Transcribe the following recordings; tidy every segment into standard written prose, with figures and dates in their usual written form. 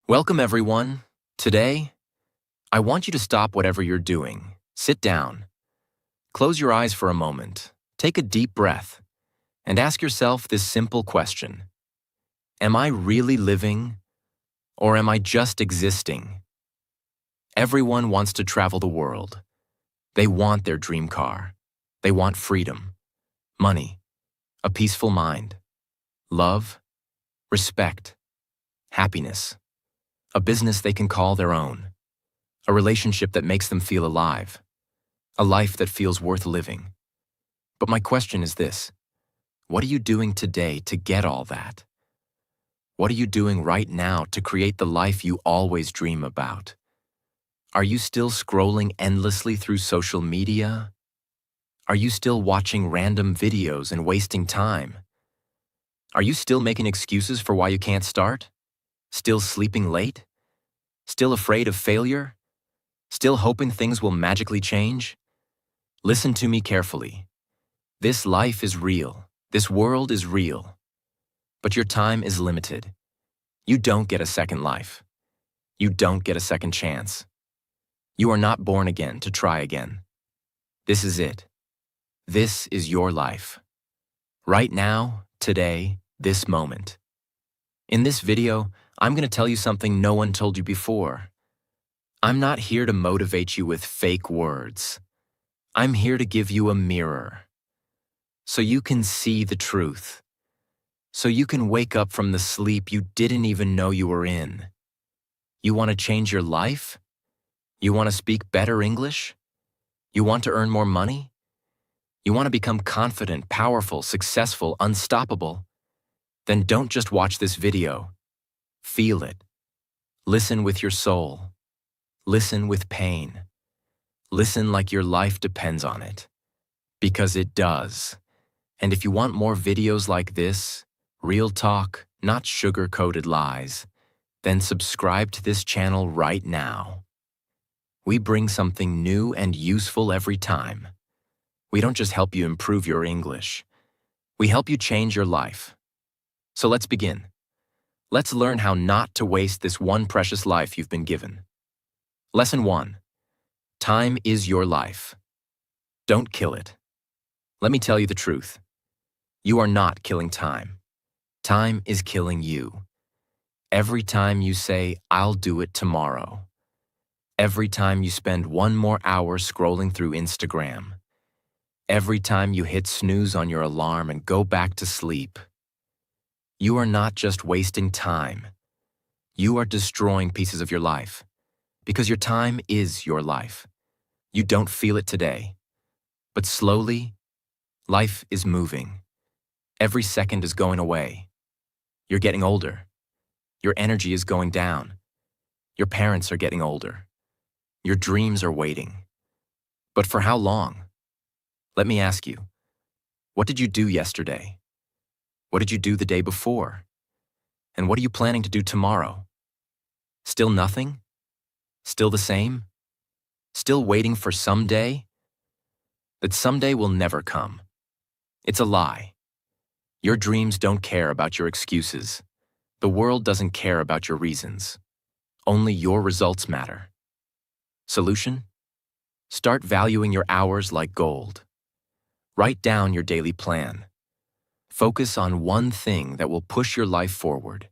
Welcome, everyone. Today, I want you to stop whatever you're doing. Sit down. Close your eyes for a moment. Take a deep breath and ask yourself this simple question. Am I really living, or am I just existing? Everyone wants to travel the world. They want their dream car. They want freedom, money, a peaceful mind, love, respect, happiness. A business they can call their own, a relationship that makes them feel alive, a life that feels worth living. But my question is this: what are you doing today to get all that? What are you doing right now to create the life you always dream about? Are you still scrolling endlessly through social media? Are you still watching random videos and wasting time? Are you still making excuses for why you can't start? Still sleeping late? Still afraid of failure? Still hoping things will magically change? Listen to me carefully. This life is real. This world is real. But your time is limited. You don't get a second life. You don't get a second chance. You are not born again to try again. This is it. This is your life. Right now, today, this moment. In this video, I'm going to tell you something no one told you before. I'm not here to motivate you with fake words. I'm here to give you a mirror, so you can see the truth, so you can wake up from the sleep you didn't even know you were in. You want to change your life? You want to speak better English? You want to earn more money? You want to become confident, powerful, successful, unstoppable? Then don't just watch this video. Feel it. Listen with your soul. Listen with pain. Listen like your life depends on it. Because it does. And if you want more videos like this, real talk, not sugar-coated lies, then subscribe to this channel right now. We bring something new and useful every time. We don't just help you improve your English. We help you change your life. So let's begin. Let's learn how not to waste this one precious life you've been given. Lesson 1. Time is your life. Don't kill it. Let me tell you the truth. You are not killing time. Time is killing you. Every time you say, "I'll do it tomorrow." Every time you spend one more hour scrolling through Instagram. Every time you hit snooze on your alarm and go back to sleep. You are not just wasting time. You are destroying pieces of your life. Because your time is your life. You don't feel it today. But slowly, life is moving. Every second is going away. You're getting older. Your energy is going down. Your parents are getting older. Your dreams are waiting. But for how long? Let me ask you, what did you do yesterday? What did you do the day before? And what are you planning to do tomorrow? Still nothing? Still the same? Still waiting for someday? That someday will never come. It's a lie. Your dreams don't care about your excuses. The world doesn't care about your reasons. Only your results matter. Solution? Start valuing your hours like gold. Write down your daily plan. Focus on one thing that will push your life forward.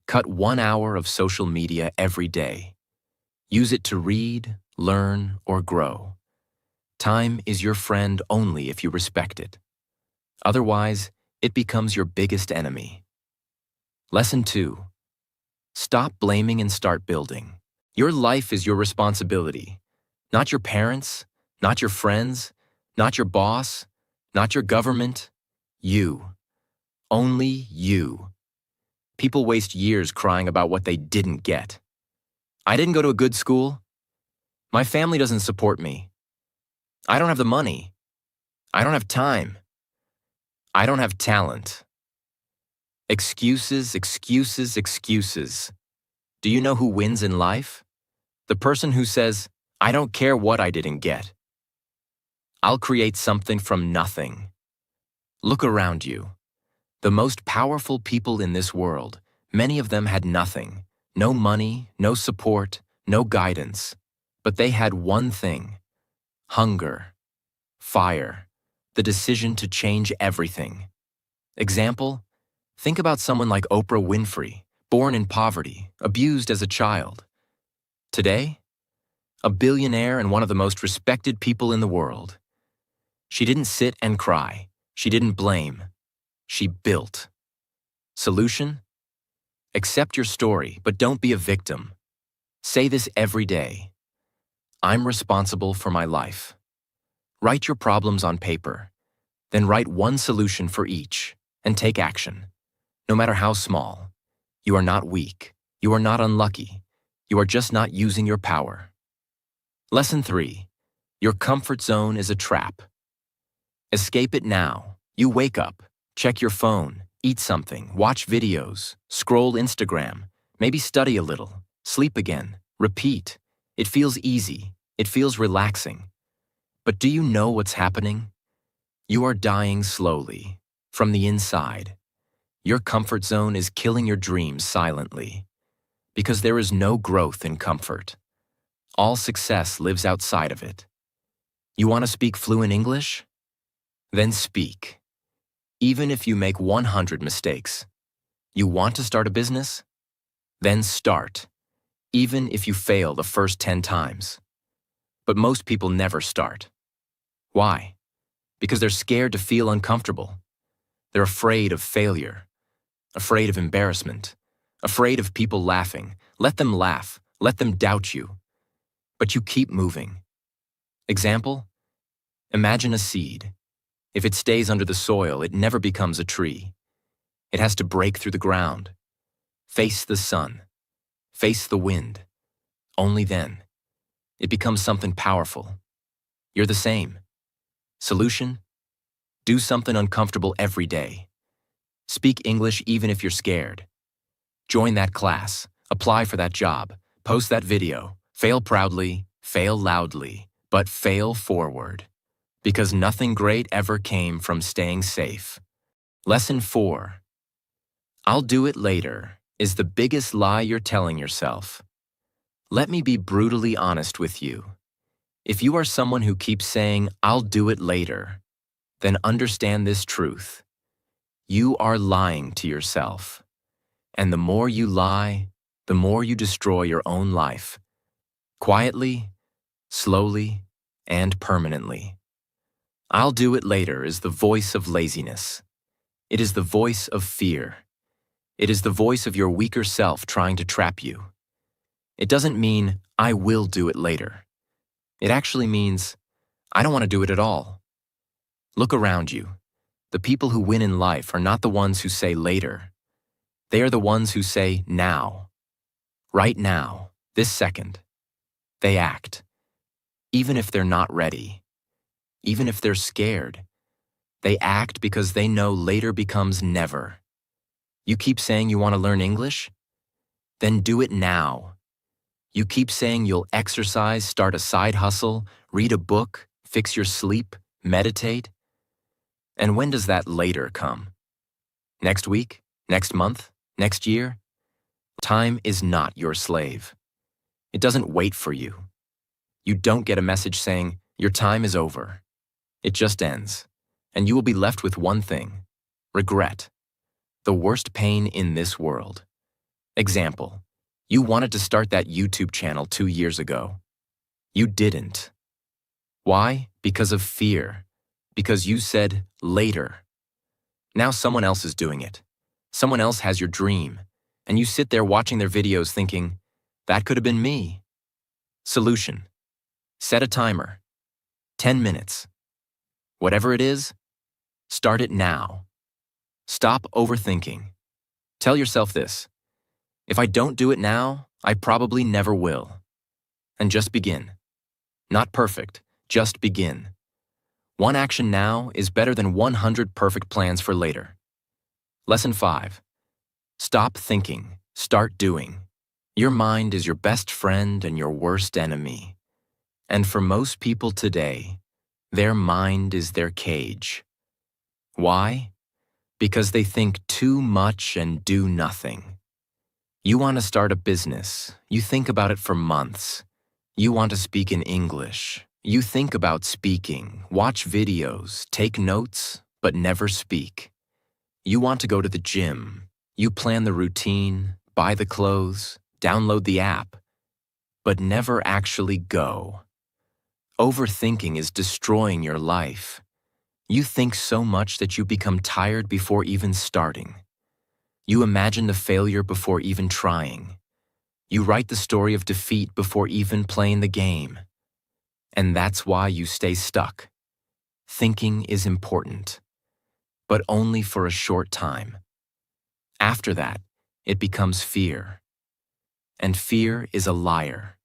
Cut 1 hour of social media every day. Use it to read, learn, or grow. Time is your friend only if you respect it. Otherwise, it becomes your biggest enemy. Lesson 2. Stop blaming and start building. Your life is your responsibility. Not your parents, not your friends, not your boss, not your government. You. Only you. People waste years crying about what they didn't get. I didn't go to a good school. My family doesn't support me. I don't have the money. I don't have time. I don't have talent. Excuses, excuses, excuses. Do you know who wins in life? The person who says, "I don't care what I didn't get. I'll create something from nothing." Look around you. The most powerful people in this world, many of them had nothing, No money, no support, no guidance. But they had one thing: hunger, fire, the decision to change everything. Example: think about someone like Oprah Winfrey, born in poverty, abused as a child. Today, a billionaire and one of the most respected people in the world. She didn't sit and cry. She didn't blame. She built. Solution? Accept your story, but don't be a victim. Say this every day: I'm responsible for my life. Write your problems on paper. Then write one solution for each, and take action. No matter how small. You are not weak. You are not unlucky. You are just not using your power. Lesson 3. Your comfort zone is a trap. Escape it now. You wake up, check your phone, eat something, watch videos, scroll Instagram, maybe study a little, sleep again, repeat. It feels easy. It feels relaxing. But do you know what's happening? You are dying slowly, from the inside. Your comfort zone is killing your dreams silently. Because there is no growth in comfort. All success lives outside of it. You want to speak fluent English? Then speak. Even if you make 100 mistakes. You want to start a business? Then start. Even if you fail the first 10 times. But most people never start. Why? Because they're scared to feel uncomfortable. They're afraid of failure. Afraid of embarrassment. Afraid of people laughing. Let them laugh. Let them doubt you. But you keep moving. Example? Imagine a seed. If it stays under the soil, it never becomes a tree. It has to break through the ground. Face the sun. Face the wind. Only then. It becomes something powerful. You're the same. Solution? Do something uncomfortable every day. Speak English even if you're scared. Join that class. Apply for that job. Post that video. Fail proudly, fail loudly, but fail forward. Because nothing great ever came from staying safe. Lesson 4. I'll do it later is the biggest lie you're telling yourself. Let me be brutally honest with you. If you are someone who keeps saying, I'll do it later, then understand this truth. You are lying to yourself. And the more you lie, the more you destroy your own life. Quietly, slowly, and permanently. I'll do it later is the voice of laziness. It is the voice of fear. It is the voice of your weaker self trying to trap you. It doesn't mean, I will do it later. It actually means, I don't want to do it at all. Look around you. The people who win in life are not the ones who say later. They are the ones who say now. Right now, this second. They act. Even if they're not ready. Even if they're scared. They act because they know later becomes never. You keep saying you want to learn English? Then do it now. You keep saying you'll exercise, start a side hustle, read a book, fix your sleep, meditate. And when does that later come? Next week? Next month? Next year? Time is not your slave. It doesn't wait for you. You don't get a message saying, your time is over. It just ends. And you will be left with one thing: regret. The worst pain in this world. Example: you wanted to start that YouTube channel 2 years ago. You didn't. Why? Because of fear. Because you said later. Now someone else is doing it. Someone else has your dream. And you sit there watching their videos thinking, that could have been me. Solution: set a timer. 10 minutes. Whatever it is, start it now. Stop overthinking. Tell yourself this: if I don't do it now, I probably never will. And just begin. Not perfect, just begin. One action now is better than 100 perfect plans for later. Lesson 5. Stop thinking, start doing. Your mind is your best friend and your worst enemy. And for most people today, their mind is their cage. Why? Because they think too much and do nothing. You want to start a business. You think about it for months. You want to speak in English. You think about speaking, watch videos, take notes, but never speak. You want to go to the gym. You plan the routine, buy the clothes, download the app, but never actually go. Overthinking is destroying your life. You think so much that you become tired before even starting. You imagine the failure before even trying. You write the story of defeat before even playing the game. And that's why you stay stuck. Thinking is important, but only for a short time. After that, it becomes fear. And fear is a liar.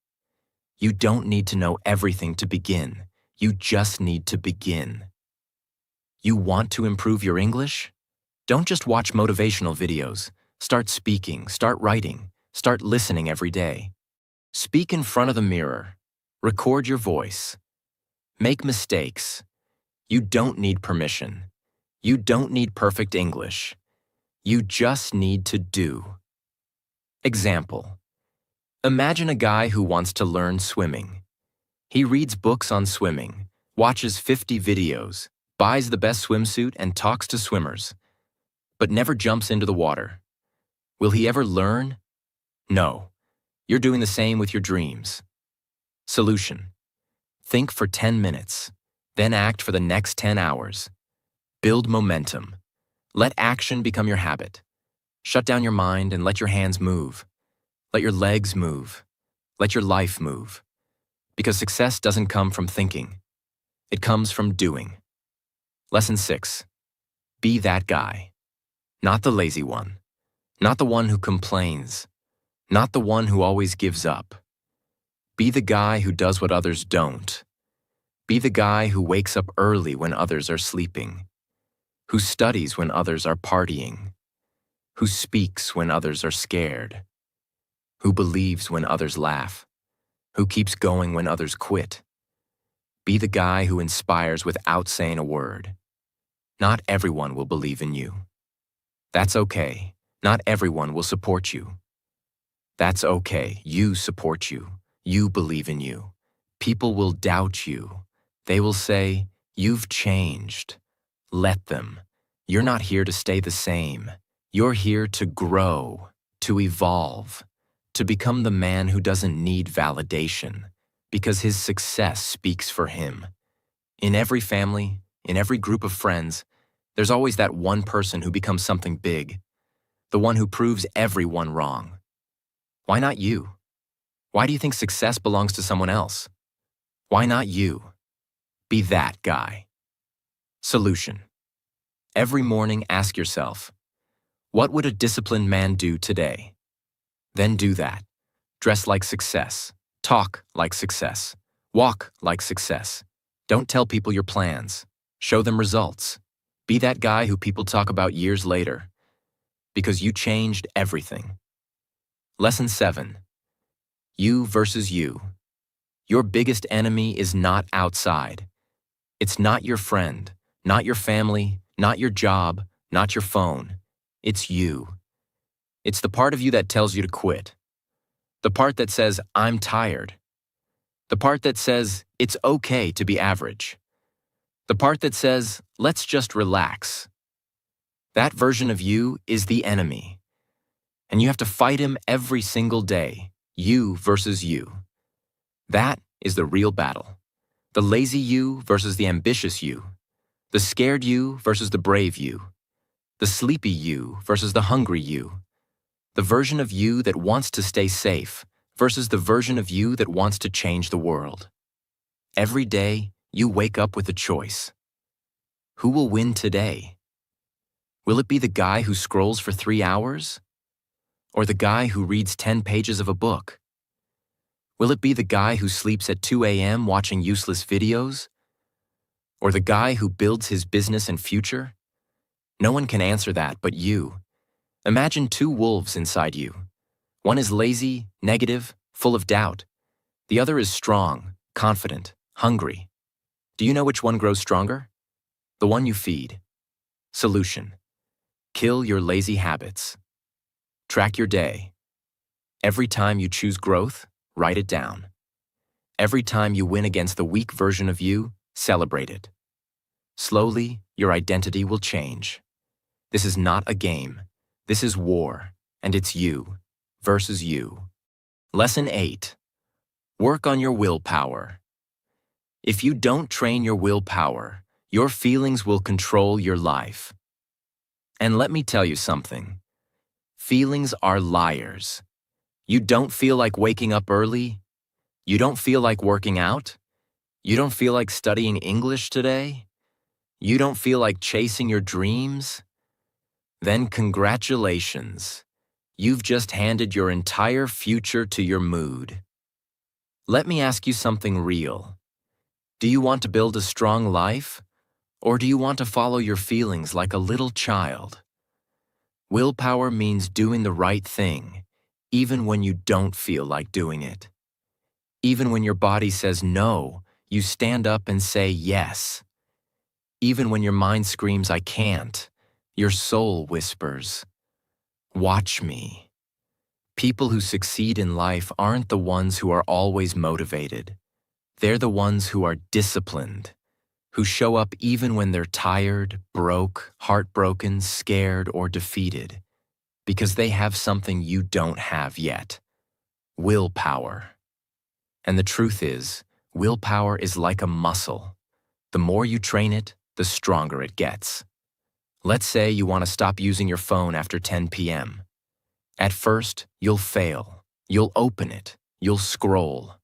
You don't need to know everything to begin. You just need to begin. You want to improve your English? Don't just watch motivational videos. Start speaking, start writing, start listening every day. Speak in front of the mirror. Record your voice. Make mistakes. You don't need permission. You don't need perfect English. You just need to do. Example. Imagine a guy who wants to learn swimming. He reads books on swimming, watches 50 videos, buys the best swimsuit and talks to swimmers, but never jumps into the water. Will he ever learn? No. You're doing the same with your dreams. Solution. Think for 10 minutes, then act for the next 10 hours. Build momentum. Let action become your habit. Shut down your mind and let your hands move. Let your legs move. Let your life move. Because success doesn't come from thinking. It comes from doing. Lesson 6. Be that guy. Not the lazy one. Not the one who complains. Not the one who always gives up. Be the guy who does what others don't. Be the guy who wakes up early when others are sleeping. Who studies when others are partying. Who speaks when others are scared. Who believes when others laugh. Who keeps going when others quit. Be the guy who inspires without saying a word. Not everyone will believe in you. That's okay. Not everyone will support you. That's okay. You support you. You believe in you. People will doubt you. They will say, "You've changed." Let them. You're not here to stay the same. You're here to grow, to evolve, to become the man who doesn't need validation, because his success speaks for him. In every family, in every group of friends, there's always that one person who becomes something big, the one who proves everyone wrong. Why not you? Why do you think success belongs to someone else? Why not you? Be that guy. Solution. Every morning ask yourself, what would a disciplined man do today? Then do that. Dress like success. Talk like success. Walk like success. Don't tell people your plans. Show them results. Be that guy who people talk about years later. Because you changed everything. Lesson 7. You versus you. Your biggest enemy is not outside. It's not your friend, not your family, not your job, not your phone. It's you. It's the part of you that tells you to quit. The part that says, "I'm tired." The part that says, "It's okay to be average." The part that says, "Let's just relax." That version of you is the enemy. And you have to fight him every single day. You versus you. That is the real battle. The lazy you versus the ambitious you. The scared you versus the brave you. The sleepy you versus the hungry you. The version of you that wants to stay safe versus the version of you that wants to change the world. Every day, you wake up with a choice. Who will win today? Will it be the guy who scrolls for 3 hours? Or the guy who reads 10 pages of a book? Will it be the guy who sleeps at 2 a.m. watching useless videos? Or the guy who builds his business and future? No one can answer that but you. Imagine 2 wolves inside you. One is lazy, negative, full of doubt. The other is strong, confident, hungry. Do you know which one grows stronger? The one you feed. Solution. Kill your lazy habits. Track your day. Every time you choose growth, write it down. Every time you win against the weak version of you, celebrate it. Slowly, your identity will change. This is not a game. This is war, and it's you versus you. Lesson 8. Work on your willpower. If you don't train your willpower, your feelings will control your life. And let me tell you something. Feelings are liars. You don't feel like waking up early? You don't feel like working out? You don't feel like studying English today? You don't feel like chasing your dreams? Then congratulations. You've just handed your entire future to your mood. Let me ask you something real. Do you want to build a strong life? Or do you want to follow your feelings like a little child? Willpower means doing the right thing, even when you don't feel like doing it. Even when your body says no, you stand up and say yes. Even when your mind screams, I can't, your soul whispers, watch me. People who succeed in life aren't the ones who are always motivated. They're the ones who are disciplined, who show up even when they're tired, broke, heartbroken, scared, or defeated, because they have something you don't have yet: willpower. And the truth is, willpower is like a muscle. The more you train it, the stronger it gets. Let's say you want to stop using your phone after 10 p.m. At first, you'll fail. You'll open it. You'll scroll.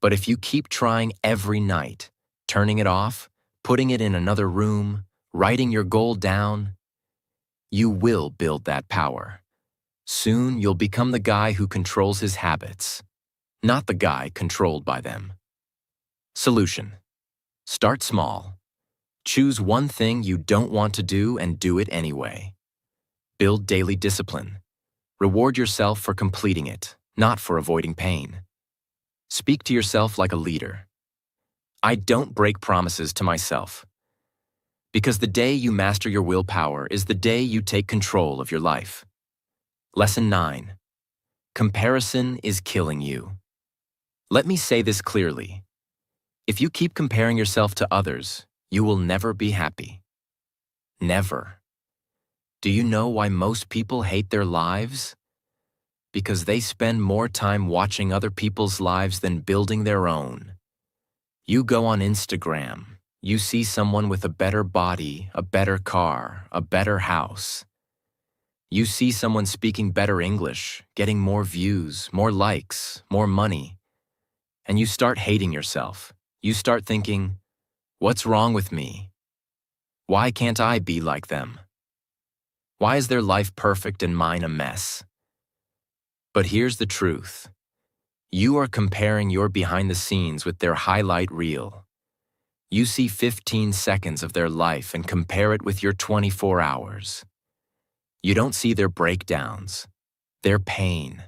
But if you keep trying every night, turning it off, putting it in another room, writing your goal down, you will build that power. Soon, you'll become the guy who controls his habits, not the guy controlled by them. Solution: start small. Choose one thing you don't want to do and do it anyway. Build daily discipline. Reward yourself for completing it, not for avoiding pain. Speak to yourself like a leader. I don't break promises to myself. Because the day you master your willpower is the day you take control of your life. Lesson 9. Comparison is killing you. Let me say this clearly. If you keep comparing yourself to others, you will never be happy. Never. Do you know why most people hate their lives? Because they spend more time watching other people's lives than building their own. You go on Instagram, you see someone with a better body, a better car, a better house. You see someone speaking better English, getting more views, more likes, more money. And you start hating yourself. You start thinking, what's wrong with me? Why can't I be like them? Why is their life perfect and mine a mess? But here's the truth. You are comparing your behind the scenes with their highlight reel. You see 15 seconds of their life and compare it with your 24 hours. You don't see their breakdowns, their pain,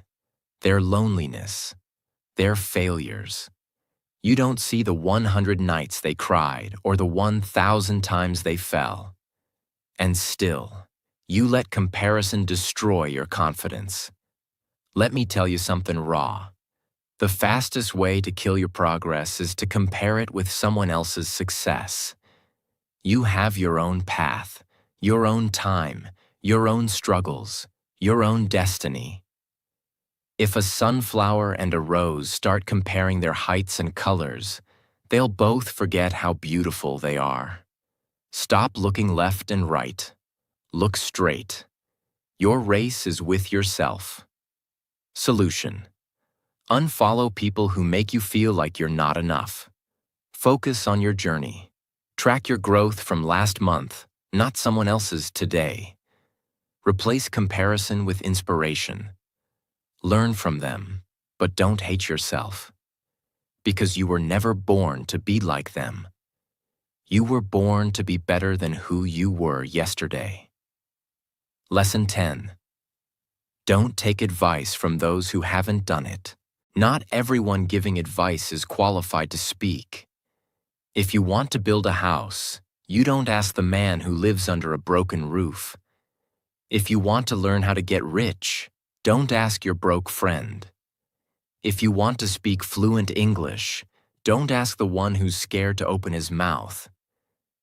their loneliness, their failures. You don't see the 100 nights they cried or the 1,000 times they fell. And still, you let comparison destroy your confidence. Let me tell you something raw. The fastest way to kill your progress is to compare it with someone else's success. You have your own path, your own time, your own struggles, your own destiny. If a sunflower and a rose start comparing their heights and colors, they'll both forget how beautiful they are. Stop looking left and right. Look straight. Your race is with yourself. Solution: unfollow people who make you feel like you're not enough. Focus on your journey. Track your growth from last month, not someone else's today. Replace comparison with inspiration. Learn from them, but don't hate yourself. Because you were never born to be like them. You were born to be better than who you were yesterday. Lesson 10. Don't take advice from those who haven't done it. Not everyone giving advice is qualified to speak. If you want to build a house, you don't ask the man who lives under a broken roof. If you want to learn how to get rich, Don't ask your broke friend. If you want to speak fluent English, don't ask the one who's scared to open his mouth.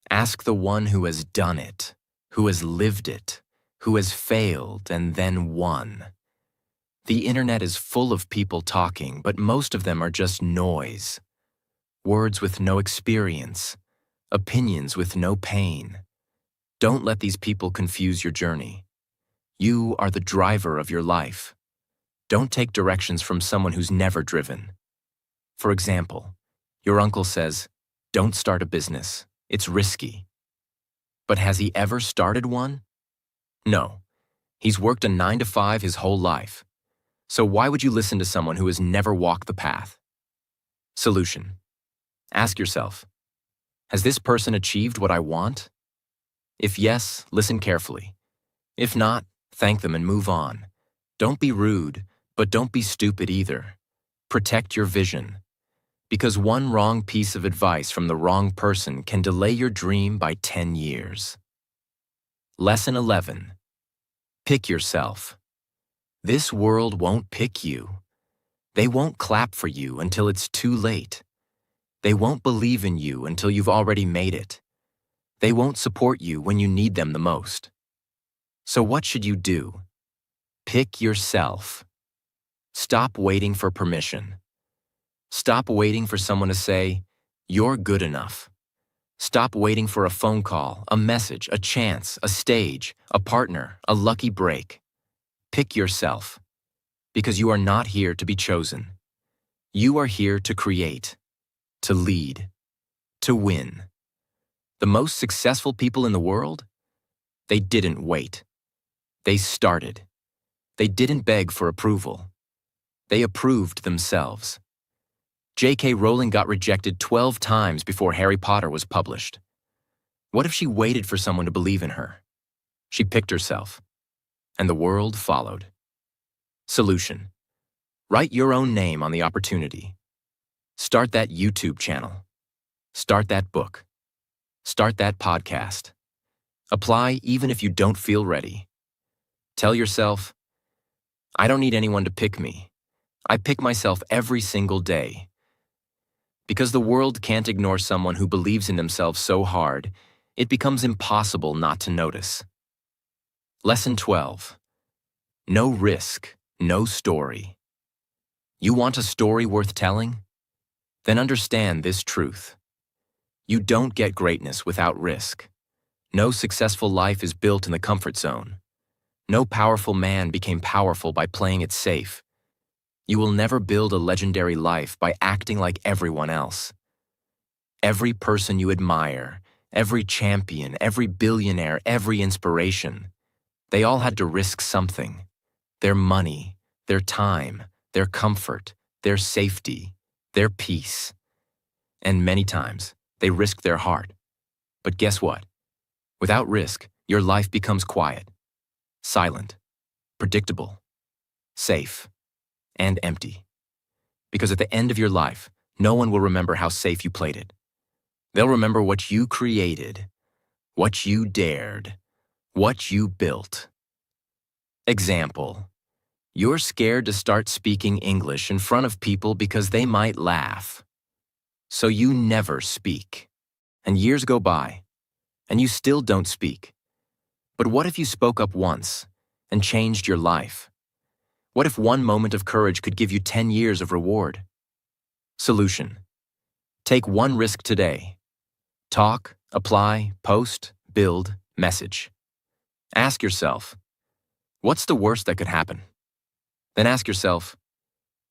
Ask the one who has done it, who has lived it, who has failed and then won. The internet is full of people talking, but most of them are just noise. Words with no experience, opinions with no pain. Don't let these people confuse your journey. You are the driver of your life. Don't take directions from someone who's never driven. For example, your uncle says, "Don't start a business. It's risky." But has he ever started one? No. He's worked a 9-to-5 his whole life. So why would you listen to someone who has never walked the path? Solution. Ask yourself, has this person achieved what I want? If yes, listen carefully. If not, thank them and move on. Don't be rude, but don't be stupid either. Protect your vision. Because one wrong piece of advice from the wrong person can delay your dream by 10 years. Lesson 11. Pick yourself. This world won't pick you. They won't clap for you until it's too late. They won't believe in you until you've already made it. They won't support you when you need them the most. So what should you do? Pick yourself. Stop waiting for permission. Stop waiting for someone to say, "You're good enough." Stop waiting for a phone call, a message, a chance, a stage, a partner, a lucky break. Pick yourself, because you are not here to be chosen. You are here to create, to lead, to win. The most successful people in the world? They didn't wait. They started. They didn't beg for approval. They approved themselves. J.K. Rowling got rejected 12 times before Harry Potter was published. What if she waited for someone to believe in her? She picked herself, and the world followed. Solution. Write your own name on the opportunity. Start that YouTube channel. Start that book. Start that podcast. Apply even if you don't feel ready. Tell yourself, I don't need anyone to pick me. I pick myself every single day. Because the world can't ignore someone who believes in themselves so hard, it becomes impossible not to notice. Lesson 12. No risk, no story. You want a story worth telling? Then understand this truth. You don't get greatness without risk. No successful life is built in the comfort zone. No powerful man became powerful by playing it safe. You will never build a legendary life by acting like everyone else. Every person you admire, every champion, every billionaire, every inspiration, they all had to risk something. Their money, their time, their comfort, their safety, their peace. And many times, they risked their heart. But guess what? Without risk, your life becomes quiet, silent, predictable, safe, and empty. Because at the end of your life, no one will remember how safe you played it. They'll remember what you created, what you dared, what you built. Example. You're scared to start speaking English in front of people because they might laugh. So you never speak. And years go by, and you still don't speak. But what if you spoke up once and changed your life? What if one moment of courage could give you 10 years of reward? Solution. Take one risk today. Talk, apply, post, build, message. Ask yourself, what's the worst that could happen? Then ask yourself,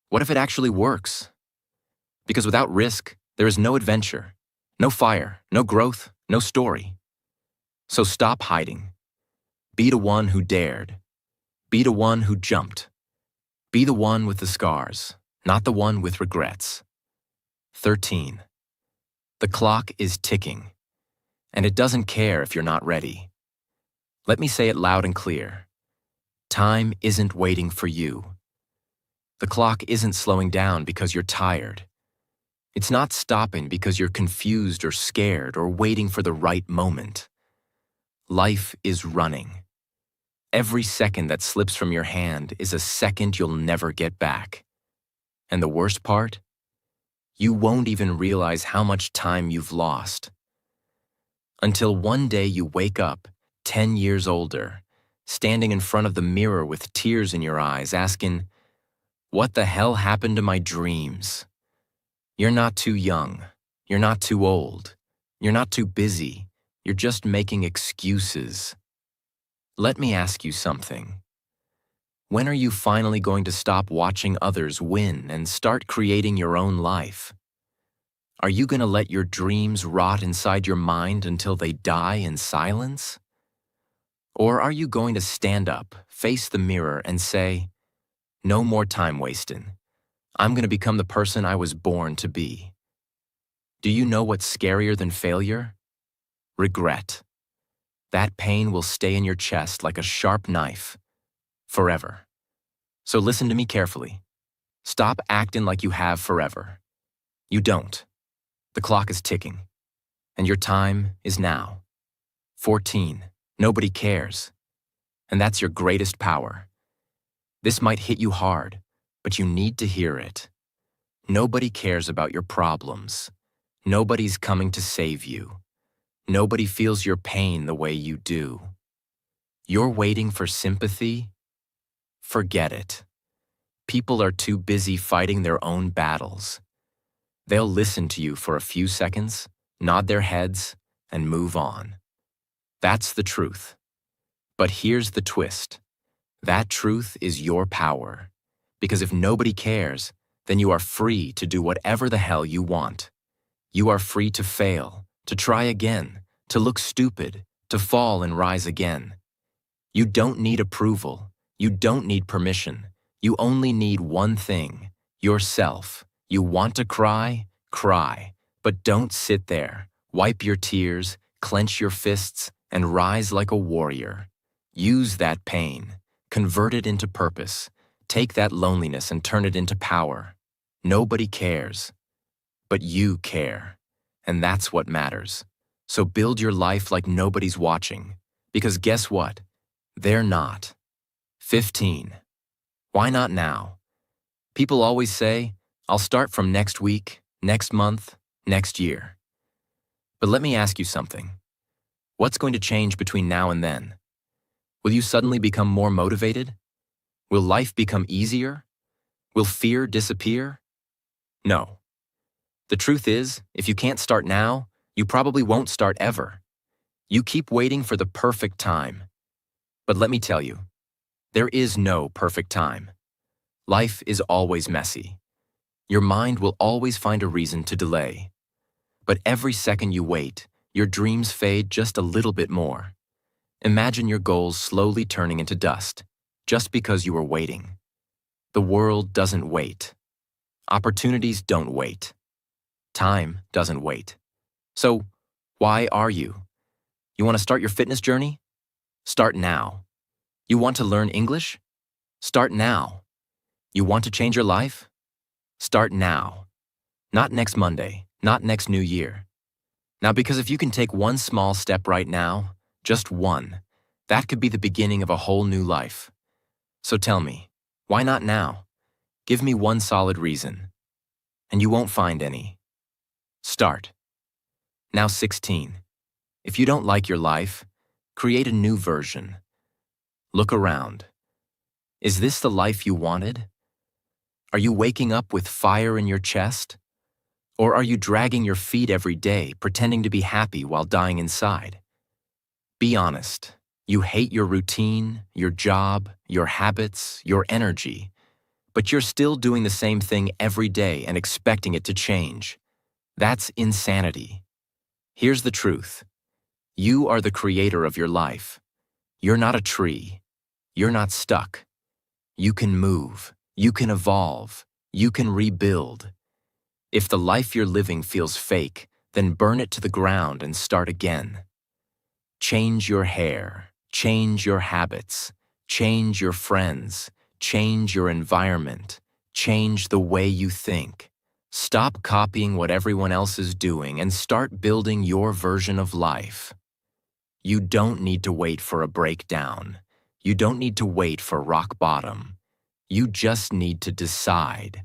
what if it actually works? Because without risk, there is no adventure, no fire, no growth, no story. So stop hiding. Be the one who dared. Be the one who jumped. Be the one with the scars, not the one with regrets. 13. The clock is ticking, and it doesn't care if you're not ready. Let me say it loud and clear. Time isn't waiting for you. The clock isn't slowing down because you're tired. It's not stopping because you're confused or scared or waiting for the right moment. Life is running. Every second that slips from your hand is a second you'll never get back. And the worst part? You won't even realize how much time you've lost. Until one day you wake up, 10 years older, standing in front of the mirror with tears in your eyes, asking, "What the hell happened to my dreams?" You're not too young. You're not too old. You're not too busy. You're just making excuses. Let me ask you something. When are you finally going to stop watching others win and start creating your own life? Are you going to let your dreams rot inside your mind until they die in silence? Or are you going to stand up, face the mirror, and say, "No more time wasting. I'm going to become the person I was born to be"? Do you know what's scarier than failure? Regret. That pain will stay in your chest like a sharp knife, forever. So listen to me carefully. Stop acting like you have forever. You don't. The clock is ticking, and your time is now. 14. Nobody cares. And that's your greatest power. This might hit you hard, but you need to hear it. Nobody cares about your problems. Nobody's coming to save you. Nobody feels your pain the way you do. You're waiting for sympathy? Forget it. People are too busy fighting their own battles. They'll listen to you for a few seconds, nod their heads, and move on. That's the truth. But here's the twist. That truth is your power. Because if nobody cares, then you are free to do whatever the hell you want. You are free to fail, to try again, to look stupid, to fall and rise again. You don't need approval. You don't need permission. You only need one thing, yourself. You want to cry? Cry. But don't sit there. Wipe your tears, clench your fists, and rise like a warrior. Use that pain. Convert it into purpose. Take that loneliness and turn it into power. Nobody cares. But you care. And that's what matters. So build your life like nobody's watching. Because guess what? They're not. 15. Why not now? People always say, "I'll start from next week, next month, next year." But let me ask you something. What's going to change between now and then? Will you suddenly become more motivated? Will life become easier? Will fear disappear? No. The truth is, if you can't start now, you probably won't start ever. You keep waiting for the perfect time. But let me tell you, there is no perfect time. Life is always messy. Your mind will always find a reason to delay. But every second you wait, your dreams fade just a little bit more. Imagine your goals slowly turning into dust, just because you were waiting. The world doesn't wait. Opportunities don't wait. Time doesn't wait. So, why are you? You want to start your fitness journey? Start now. You want to learn English? Start now. You want to change your life? Start now. Not next Monday, not next New Year. Now, because if you can take one small step right now, just one, that could be the beginning of a whole new life. So tell me, why not now? Give me one solid reason. And you won't find any. Start. Now 16. If you don't like your life, create a new version. Look around. Is this the life you wanted? Are you waking up with fire in your chest? Or are you dragging your feet every day, pretending to be happy while dying inside? Be honest. You hate your routine, your job, your habits, your energy, but you're still doing the same thing every day and expecting it to change. That's insanity. Here's the truth. You are the creator of your life. You're not a tree. You're not stuck. You can move. You can evolve. You can rebuild. If the life you're living feels fake, then burn it to the ground and start again. Change your hair. Change your habits. Change your friends. Change your environment. Change the way you think. Stop copying what everyone else is doing and start building your version of life. You don't need to wait for a breakdown. You don't need to wait for rock bottom. You just need to decide.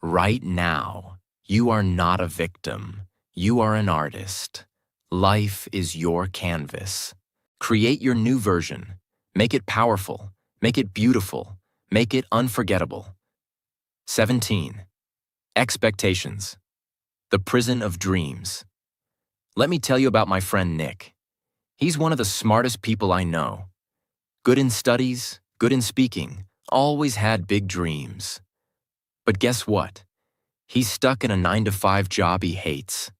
Right now, you are not a victim. You are an artist. Life is your canvas. Create your new version. Make it powerful. Make it beautiful. Make it unforgettable. 17. Expectations. The prison of dreams. Let me tell you about my friend Nick. He's one of the smartest people I know. Good in studies, good in speaking, always had big dreams. But guess what? He's stuck in a 9-to-5 job he hates.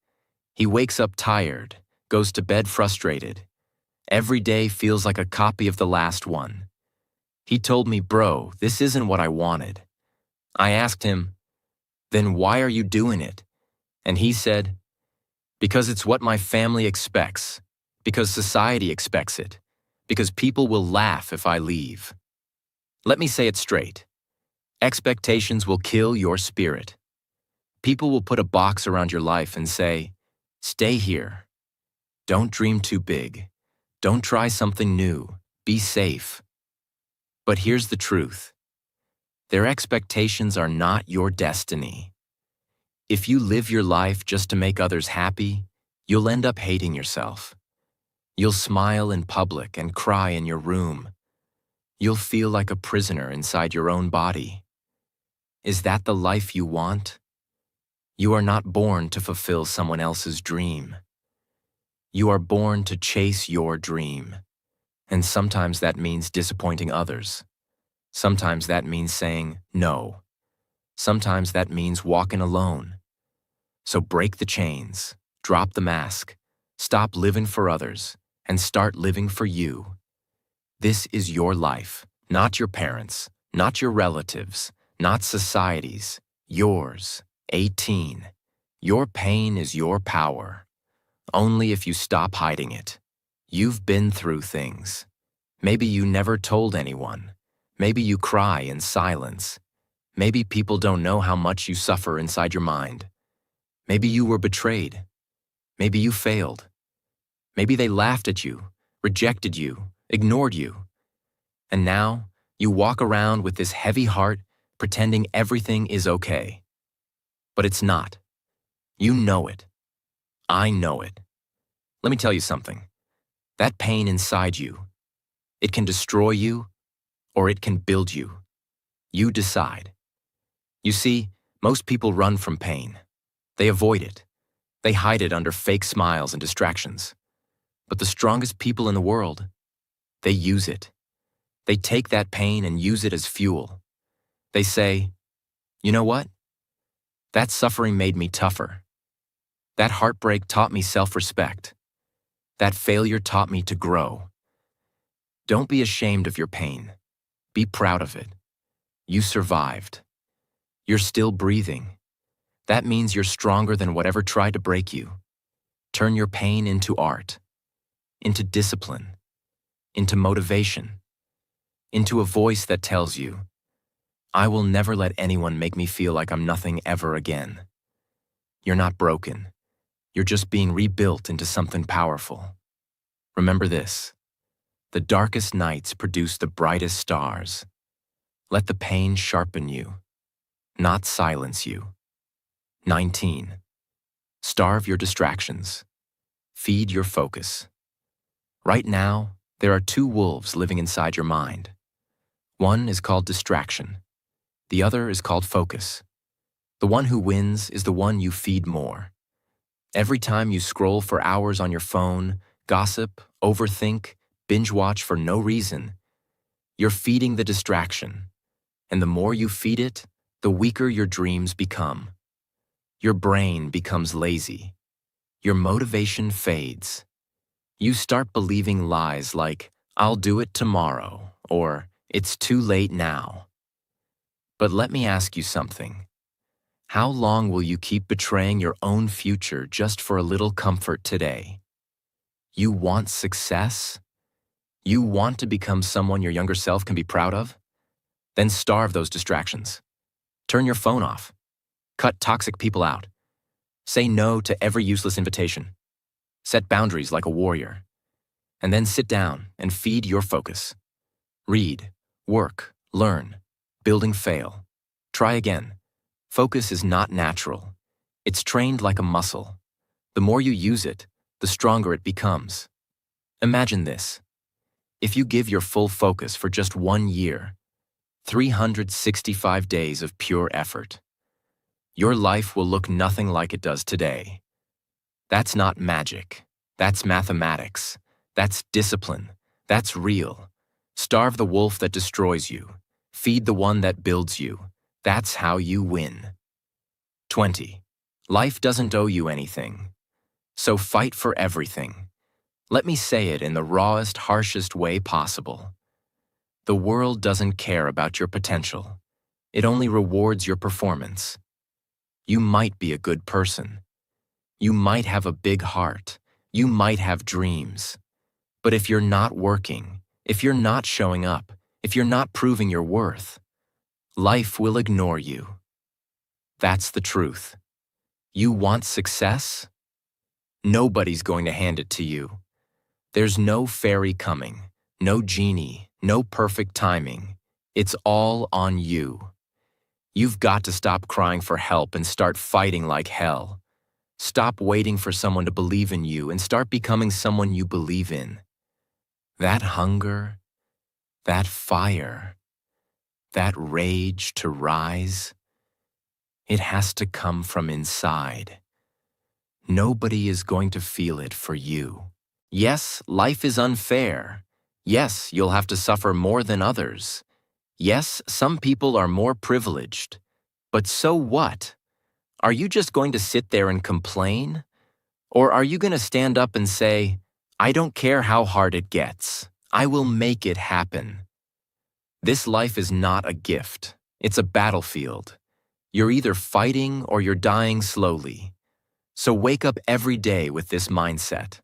He wakes up tired, goes to bed frustrated. Every day feels like a copy of the last one. He told me, "Bro, this isn't what I wanted." I asked him, "Then why are you doing it?" And he said, "Because it's what my family expects, because society expects it, because people will laugh if I leave." Let me say it straight. Expectations will kill your spirit. People will put a box around your life and say, "Stay here. Don't dream too big. Don't try something new. Be safe." But here's the truth. Their expectations are not your destiny. If you live your life just to make others happy, you'll end up hating yourself. You'll smile in public and cry in your room. You'll feel like a prisoner inside your own body. Is that the life you want? You are not born to fulfill someone else's dream. You are born to chase your dream. And sometimes that means disappointing others. Sometimes that means saying no. Sometimes that means walking alone. So break the chains, drop the mask, stop living for others, and start living for you. This is your life, not your parents', not your relatives', not society's, yours. 18. Your pain is your power. Only if you stop hiding it. You've been through things. Maybe you never told anyone. Maybe you cry in silence. Maybe people don't know how much you suffer inside your mind. Maybe you were betrayed. Maybe you failed. Maybe they laughed at you, rejected you, ignored you. And now you walk around with this heavy heart, pretending everything is okay. But it's not. You know it. I know it. Let me tell you something. That pain inside you, it can destroy you or it can build you. You decide. You see, most people run from pain. They avoid it. They hide it under fake smiles and distractions. But the strongest people in the world, they use it. They take that pain and use it as fuel. They say, "You know what? That suffering made me tougher. That heartbreak taught me self-respect. That failure taught me to grow." Don't be ashamed of your pain. Be proud of it. You survived. You're still breathing. That means you're stronger than whatever tried to break you. Turn your pain into art, into discipline, into motivation, into a voice that tells you, "I will never let anyone make me feel like I'm nothing ever again." You're not broken. You're just being rebuilt into something powerful. Remember this. The darkest nights produce the brightest stars. Let the pain sharpen you, not silence you. 19. Starve your distractions. Feed your focus. Right now, there are two wolves living inside your mind. One is called distraction. The other is called focus. The one who wins is the one you feed more. Every time you scroll for hours on your phone, gossip, overthink, binge watch for no reason, you're feeding the distraction. And the more you feed it, the weaker your dreams become. Your brain becomes lazy. Your motivation fades. You start believing lies like, "I'll do it tomorrow," or "It's too late now." But let me ask you something. How long will you keep betraying your own future just for a little comfort today? You want success? You want to become someone your younger self can be proud of? Then starve those distractions. Turn your phone off. Cut toxic people out. Say no to every useless invitation. Set boundaries like a warrior. And then sit down and feed your focus. Read, work, learn, building fail. Try again. Focus is not natural. It's trained like a muscle. The more you use it, the stronger it becomes. Imagine this. If you give your full focus for just 1 year, 365 days of pure effort, your life will look nothing like it does today. That's not magic. That's mathematics. That's discipline. That's real. Starve the wolf that destroys you. Feed the one that builds you. That's how you win. 20. Life doesn't owe you anything. So fight for everything. Let me say it in the rawest, harshest way possible. The world doesn't care about your potential. It only rewards your performance. You might be a good person. You might have a big heart. You might have dreams. But if you're not working, if you're not showing up, if you're not proving your worth, life will ignore you. That's the truth. You want success? Nobody's going to hand it to you. There's no fairy coming, no genie, no perfect timing. It's all on you. You've got to stop crying for help and start fighting like hell. Stop waiting for someone to believe in you and start becoming someone you believe in. That hunger, that fire, that rage to rise, it has to come from inside. Nobody is going to feel it for you. Yes, life is unfair. Yes, you'll have to suffer more than others. Yes, some people are more privileged. But so what? Are you just going to sit there and complain? Or are you going to stand up and say, I don't care how hard it gets. I will make it happen. This life is not a gift. It's a battlefield. You're either fighting or you're dying slowly. So wake up every day with this mindset.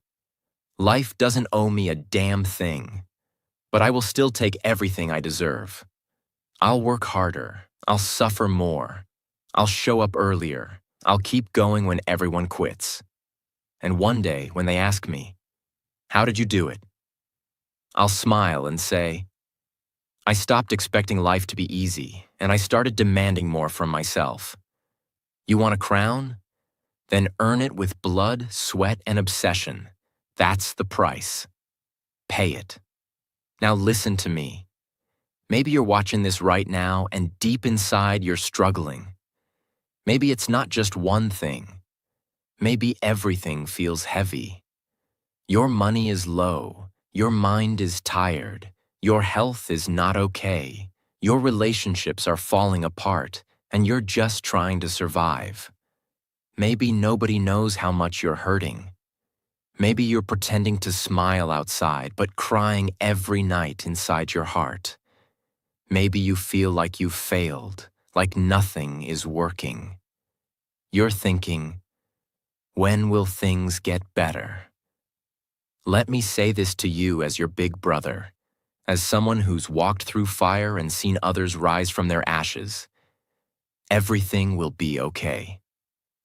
Life doesn't owe me a damn thing, but I will still take everything I deserve. I'll work harder. I'll suffer more. I'll show up earlier. I'll keep going when everyone quits. And one day, when they ask me, how did you do it? I'll smile and say, I stopped expecting life to be easy, and I started demanding more from myself. You want a crown? Then earn it with blood, sweat, and obsession. That's the price. Pay it. Now listen to me. Maybe you're watching this right now, and deep inside you're struggling. Maybe it's not just one thing. Maybe everything feels heavy. Your money is low. Your mind is tired. Your health is not okay. Your relationships are falling apart, and you're just trying to survive. Maybe nobody knows how much you're hurting. Maybe you're pretending to smile outside, but crying every night inside your heart. Maybe you feel like you've failed, like nothing is working. You're thinking, when will things get better? Let me say this to you as your big brother, as someone who's walked through fire and seen others rise from their ashes. Everything will be okay.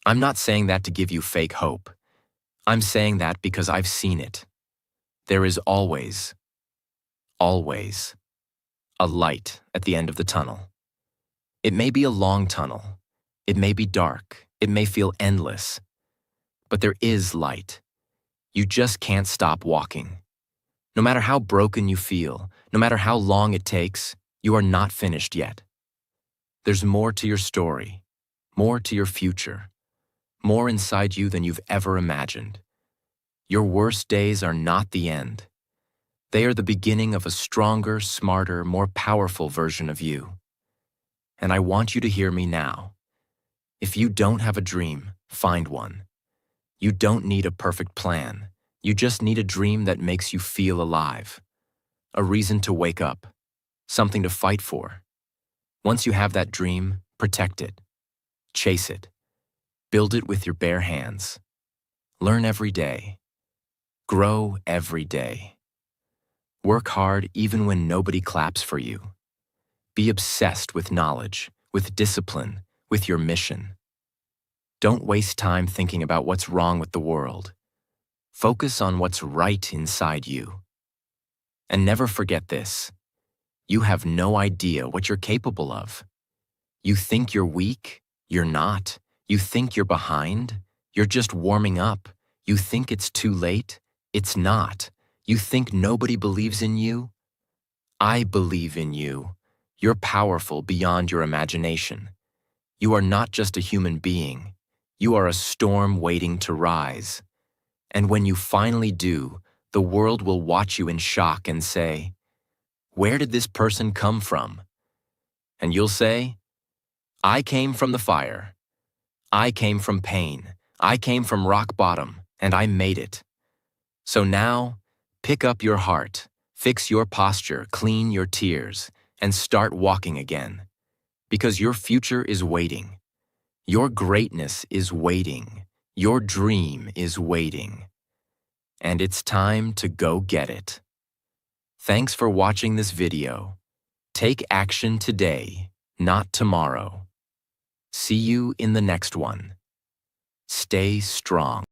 I'm not saying that to give you fake hope. I'm saying that because I've seen it. There is always a light at the end of the tunnel. It may be a long tunnel. It may be dark. It may feel endless. But there is light. You just can't stop walking. No matter how broken you feel, no matter how long it takes, you are not finished yet. There's more to your story, more to your future, more inside you than you've ever imagined. Your worst days are not the end. They are the beginning of a stronger, smarter, more powerful version of you. And I want you to hear me now. If you don't have a dream, find one. You don't need a perfect plan. You just need a dream that makes you feel alive. A reason to wake up. Something to fight for. Once you have that dream, protect it. Chase it. Build it with your bare hands. Learn every day. Grow every day. Work hard even when nobody claps for you. Be obsessed with knowledge, with discipline, with your mission. Don't waste time thinking about what's wrong with the world. Focus on what's right inside you. And never forget this. You have no idea what you're capable of. You think you're weak? You're not. You think you're behind? You're just warming up. You think it's too late? It's not. You think nobody believes in you? I believe in you. You're powerful beyond your imagination. You are not just a human being. You are a storm waiting to rise. And when you finally do, the world will watch you in shock and say, "Where did this person come from?" And you'll say, "I came from the fire. I came from pain. I came from rock bottom, and I made it." So now, pick up your heart, fix your posture, clean your tears, and start walking again. Because your future is waiting. Your greatness is waiting. Your dream is waiting. And it's time to go get it. Thanks for watching this video. Take action today, not tomorrow. See you in the next one. Stay strong.